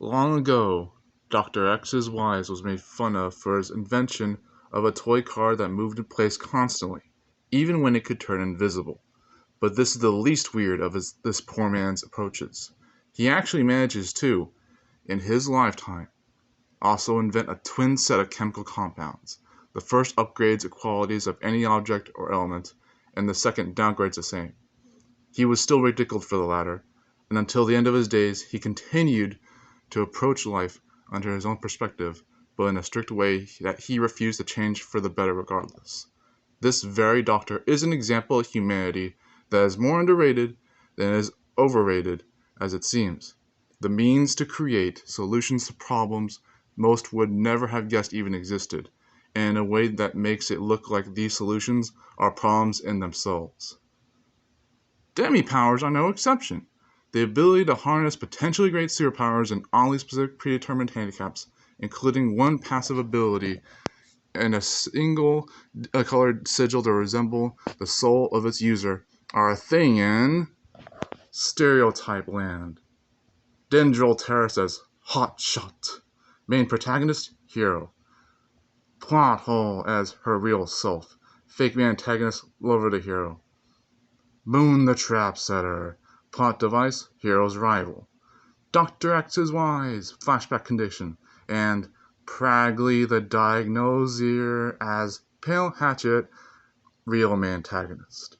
Long ago, Dr. X's Wise was made fun of for his invention of a toy car that moved in place constantly, even when it could turn invisible. But this is the least weird of this poor man's approaches. He actually manages to, in his lifetime, also invent a twin set of chemical compounds. The first upgrades the qualities of any object or element, and the second downgrades the same. He was still ridiculed for the latter, and until the end of his days he continued to approach life under his own perspective, but in a strict way that he refused to change for the better regardless. This very doctor is an example of humanity that is more underrated than it is overrated as it seems. The means to create solutions to problems most would never have guessed even existed, and in a way that makes it look like these solutions are problems in themselves. Demi-powers are no exception. The ability to harness potentially great superpowers and oddly specific predetermined handicaps, including one passive ability and a single colored sigil to resemble the soul of its user, are a thing in Stereotypeland. Dendril Terra says, hot shot. Main protagonist, hero. Plot hole as her real self. Fake antagonist, lover to hero. Moon the trap setter. Plot device, hero's rival. Dr. X is wise, flashback condition. And Pragley the diagnosier as Pale Hatchet, real antagonist.